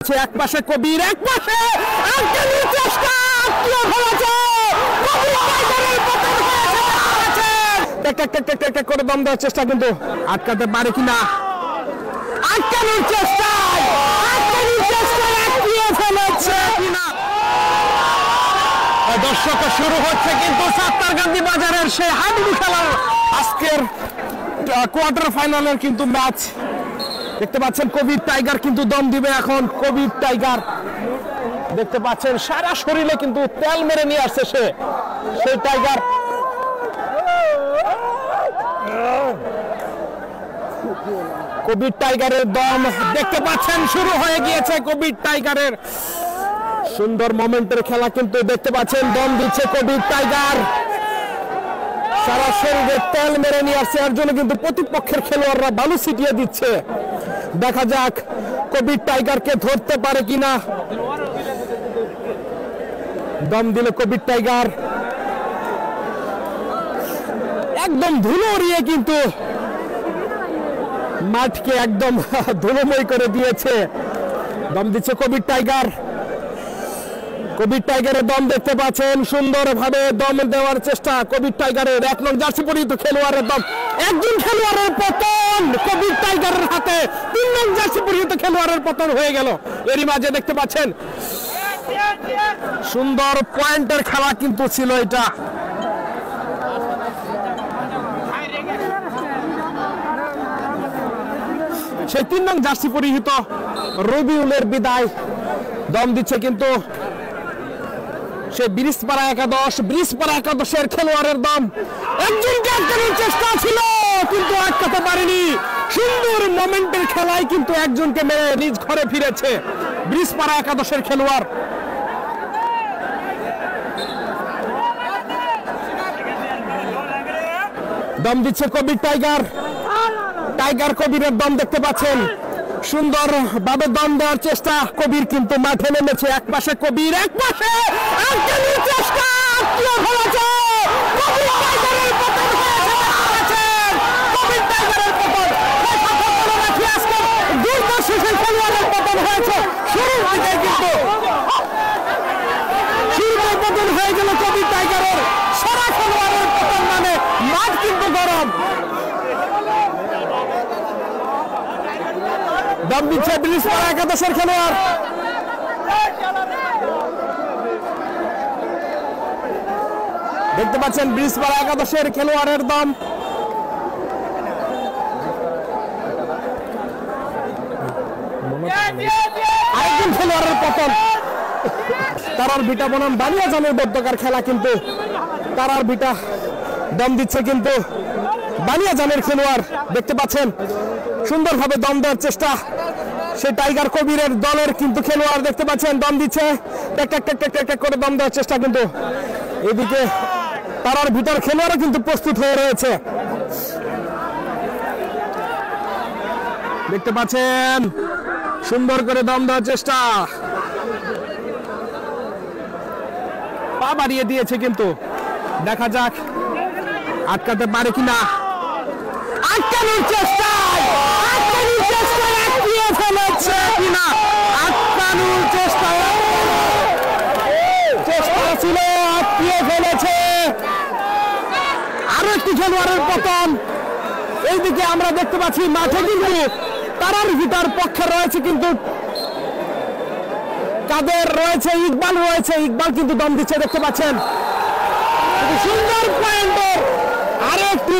এক পাশে কবির, এক পাশে আটকানোর চেষ্টা, আটকিয়ে ফেলেছে করে দম দেওয়ার চেষ্টা, কিন্তু আটকাতে পারে কিনা, আটকানোর চেষ্টা আটকিয়ে ফেলেছে কিনা। দর্শক শুরু হচ্ছে কিন্তু সাত্তারকান্দি বাজারের সেই হাডুডু খেলার আজকের কোয়ার্টার ফাইনালের কিন্তু ম্যাচ দেখতে পাচ্ছেন। কবির টাইগার কিন্তু দম দিবে এখন। কবির টাইগার দেখতে পাচ্ছেন সারা শরীরে কিন্তু তেল মেরে নিয়ে আসছে সেই টাইগার। কবির টাইগারের দম দেখতে পাচ্ছেন শুরু হয়ে গিয়েছে। কবির টাইগারের সুন্দর মোমেন্টের খেলা কিন্তু দেখতে পাচ্ছেন। দম দিচ্ছে কবির টাইগার, সারা শরীরে তেল মেরে নিয়ে আসছে। এর জন্য কিন্তু প্রতিপক্ষের খেলোয়াড়রা বালু ছিটিয়ে দিচ্ছে। দেখা যাক কবির টাইগারকে ধরতে পারে কিনা। দম দিল কবির টাইগার, একদম ধুলো উড়িয়ে কিন্তু মাঠকে একদম ধুলোময় করে দিয়েছে। দম দিচ্ছে কবির টাইগার। কবির টাইগারের দম দেখতে পাচ্ছেন, সুন্দরভাবে দম দেওয়ার চেষ্টা কবির টাইগারের। 1 নং জার্সি পরিহিত খেলোয়াড়ের দম, একজন খেলোয়াড়ের পতন কবির টাইগারের হাতে। 3 নং জার্সি পরিহিত খেলোয়াড়ের পতন হয়ে গেল। এরই মাঝে দেখতে পাচ্ছেন সুন্দর পয়েন্টের খেলা কিন্তু ছিল এটা। সেই 3 নং জার্সি পরিহিত রবিউলের বিদায়। দম দিচ্ছে কিন্তু সে ব্রিজপাড়া একাদশের খেলোয়াড়ের দম। একজনকে আটকানোর চেষ্টা ছিল কিন্তু আটকাতে পারেনি। সুন্দর মোমেন্টের খেলায় কিন্তু একজনকে মেরে নিজ ঘরে ফিরেছে ব্রিজপাড়া একাদশের খেলোয়াড়। দম দিচ্ছে কবির টাইগার। টাইগার কবিরের দম দেখতে পাচ্ছেন, সুন্দর ভাবে দম দেওয়ার চেষ্টা। কবির কিন্তু মাঠে নেমেছে। এক পাশে কবির, এক পাশে আটকানোর চেষ্টা, আটকিয়ে ফেলেছে। কবির টাইগারের পতন হয়েছে। কবির টাইগারের পতন আজকে দুর্দর্শ সেই খেলোয়াড়ের পতন হয়েছে। শুরুর দিকে কিন্তু পতন হয়ে গেল কবির টাইগারের। সারা খেলোয়াড়ের পতন মানে মাঠ কিন্তু গরম। দম দিচ্ছে ব্রিজপাড়া একাদশের খেলোয়াড়। দেখতে পাচ্ছেন ব্রিজপাড়া একাদশের খেলোয়াড়ের দম। আরেকজন খেলোয়াড়ের পতন। তারার বিটা বনাম বানিয়াজানের মধ্যকার খেলা কিন্তু তারার বিটা দম দিচ্ছে কিন্তু বানিয়াজানের খেলোয়াড়। দেখতে পাচ্ছেন সুন্দরভাবে দম দেওয়ার চেষ্টা সেই টাইগার কবিরের দলের কিন্তু খেলোয়াড়। দেখতে পাচ্ছেন দম দিচ্ছে, করে দম দেওয়ার চেষ্টা কিন্তু এদিকে তারার ভিতর খেলোয়াড়ও কিন্তু প্রস্তুত হয়ে রয়েছে। দেখতে পাচ্ছেন সুন্দর করে দম দেওয়ার চেষ্টা, পা বাড়িয়ে দিয়েছে কিন্তু দেখা যাক আটকাতে পারে কিনা। আটকানোর চেষ্টা, আটকিয়ে ফেলেছে কিনা। আটকানোর চেষ্টা ছিল, আটকিয়ে ফেলেছে। আরো একটি খেলোয়াড়ের পতন। এইদিকে আমরা দেখতে পাচ্ছি মাঠে কিন্তু তারার ভিতর পক্ষে রয়েছে কিন্তু কাদের রয়েছে, ইকবাল রয়েছে। ইকবাল কিন্তু দম দিচ্ছে দেখতে পাচ্ছেন। সুন্দর পয়েন্ট, আরো একটি